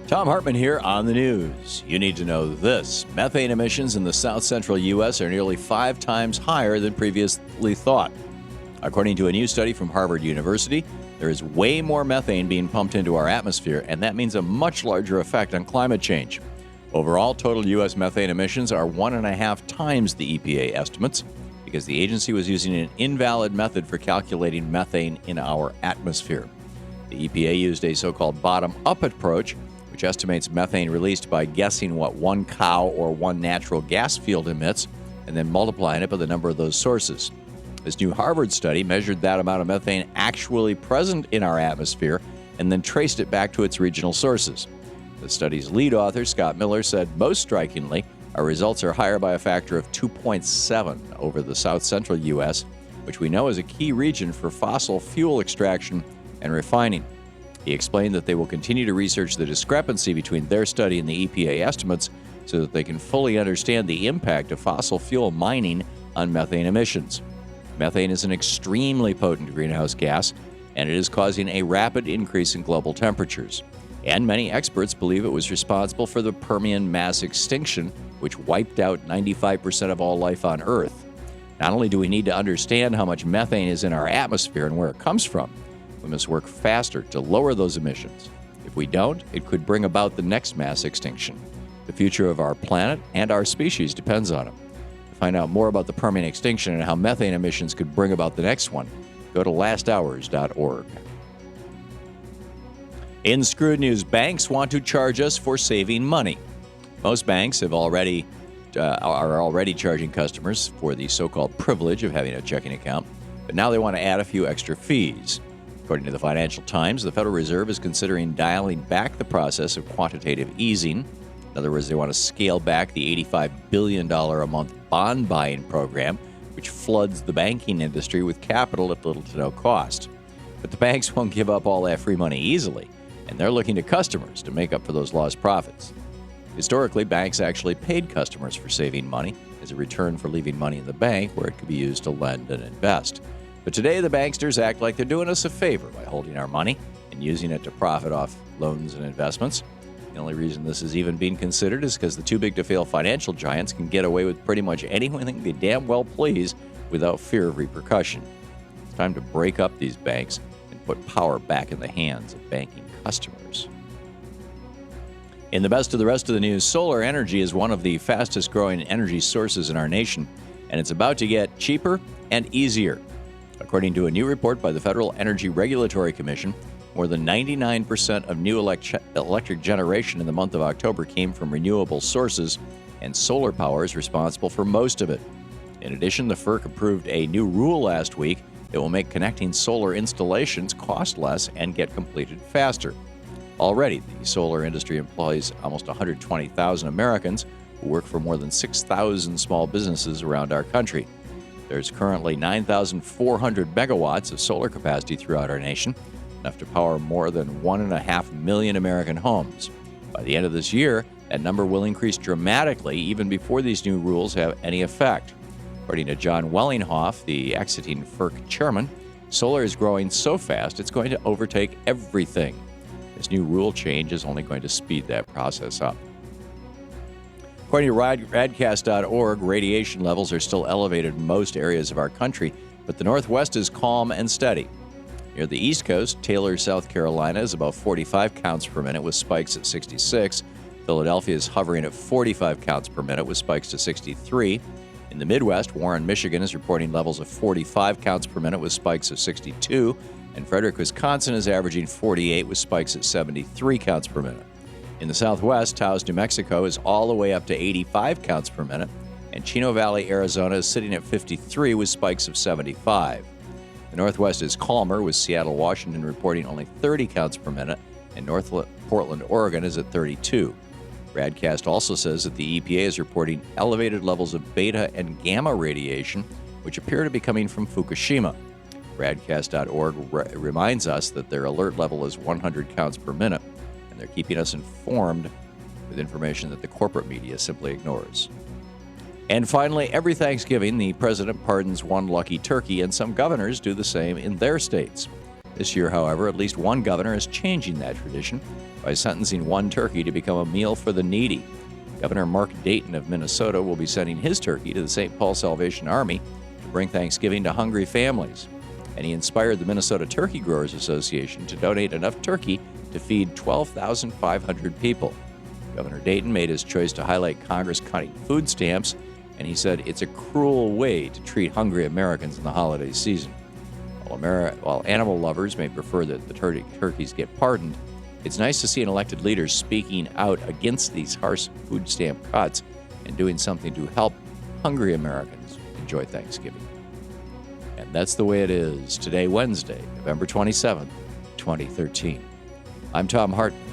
Thom Hartmann here on the news. You need to know this. Methane emissions in the south central U.S. are nearly 5 times higher than previously thought. According to a new study from Harvard University, there is way more methane being pumped into our atmosphere, and that means a much larger effect on climate change. Overall, total U.S. methane emissions are 1.5 times the EPA estimates because the agency was using an invalid method for calculating methane in our atmosphere. The EPA used a so-called bottom-up approach, which estimates methane released by guessing what one cow or one natural gas field emits and then multiplying it by the number of those sources. This new Harvard study measured that amount of methane actually present in our atmosphere and then traced it back to its regional sources. The study's lead author, Scott Miller, said most strikingly, our results are higher by a factor of 2.7 over the south central U.S., which we know is a key region for fossil fuel extraction and refining. He explained that they will continue to research the discrepancy between their study and the EPA estimates so that they can fully understand the impact of fossil fuel mining on methane emissions. Methane is an extremely potent greenhouse gas, and it is causing a rapid increase in global temperatures. And many experts believe it was responsible for the Permian mass extinction, which wiped out 95% of all life on Earth. Not only do we need to understand how much methane is in our atmosphere and where it comes from, we must work faster to lower those emissions. If we don't, it could bring about the next mass extinction. The future of our planet and our species depends on it. To find out more about the Permian extinction and how methane emissions could bring about the next one, go to lasthours.org. In Screwed News, banks want to charge us for saving money. Most banks are already charging customers for the so-called privilege of having a checking account, but now they want to add a few extra fees. According to the Financial Times, the Federal Reserve is considering dialing back the process of quantitative easing. In other words, they want to scale back the $85 billion a month bond buying program, which floods the banking industry with capital at little to no cost. But the banks won't give up all that free money easily, and they're looking to customers to make up for those lost profits. Historically, banks actually paid customers for saving money as a return for leaving money in the bank where it could be used to lend and invest. But today, the banksters act like they're doing us a favor by holding our money and using it to profit off loans and investments. The only reason this is even being considered is because the too-big-to-fail financial giants can get away with pretty much anything they damn well please without fear of repercussion. It's time to break up these banks and put power back in the hands of banking customers. In the best of the rest of the news, solar energy is one of the fastest-growing energy sources in our nation, and it's about to get cheaper and easier. According to a new report by the Federal Energy Regulatory Commission, more than 99% of new electric generation in the month of October came from renewable sources, and solar power is responsible for most of it. In addition, the FERC approved a new rule last week that will make connecting solar installations cost less and get completed faster. Already, the solar industry employs almost 120,000 Americans who work for more than 6,000 small businesses around our country. There's currently 9,400 megawatts of solar capacity throughout our nation, enough to power more than 1.5 million American homes. By the end of this year, that number will increase dramatically even before these new rules have any effect. According to John Wellinghoff, the exiting FERC chairman, solar is growing so fast it's going to overtake everything. This new rule change is only going to speed that process up. According to radcast.org, radiation levels are still elevated in most areas of our country, but the Northwest is calm and steady. Near the East Coast, Taylor, South Carolina is about 45 counts per minute with spikes at 66. Philadelphia is hovering at 45 counts per minute with spikes to 63. In the Midwest, Warren, Michigan is reporting levels of 45 counts per minute with spikes of 62. And Frederick, Wisconsin is averaging 48 with spikes at 73 counts per minute. In the Southwest, Taos, New Mexico is all the way up to 85 counts per minute, and Chino Valley, Arizona is sitting at 53 with spikes of 75. The Northwest is calmer, with Seattle, Washington reporting only 30 counts per minute, and North Portland, Oregon is at 32. Radcast also says that the EPA is reporting elevated levels of beta and gamma radiation, which appear to be coming from Fukushima. Radcast.org reminds us that their alert level is 100 counts per minute, and they're keeping us informed with information that the corporate media simply ignores. And finally, every Thanksgiving, the president pardons one lucky turkey, and some governors do the same in their states. This year, however, at least one governor is changing that tradition by sentencing one turkey to become a meal for the needy. Governor Mark Dayton of Minnesota will be sending his turkey to the St. Paul Salvation Army to bring Thanksgiving to hungry families. And he inspired the Minnesota Turkey Growers Association to donate enough turkey to feed 12,500 people. Governor Dayton made his choice to highlight Congress cutting food stamps, and he said it's a cruel way to treat hungry Americans in the holiday season. While animal lovers may prefer that the turkeys get pardoned, it's nice to see an elected leader speaking out against these harsh food stamp cuts and doing something to help hungry Americans enjoy Thanksgiving. And that's the way it is today, Wednesday, November 27th, 2013. I'm Thom Hartmann.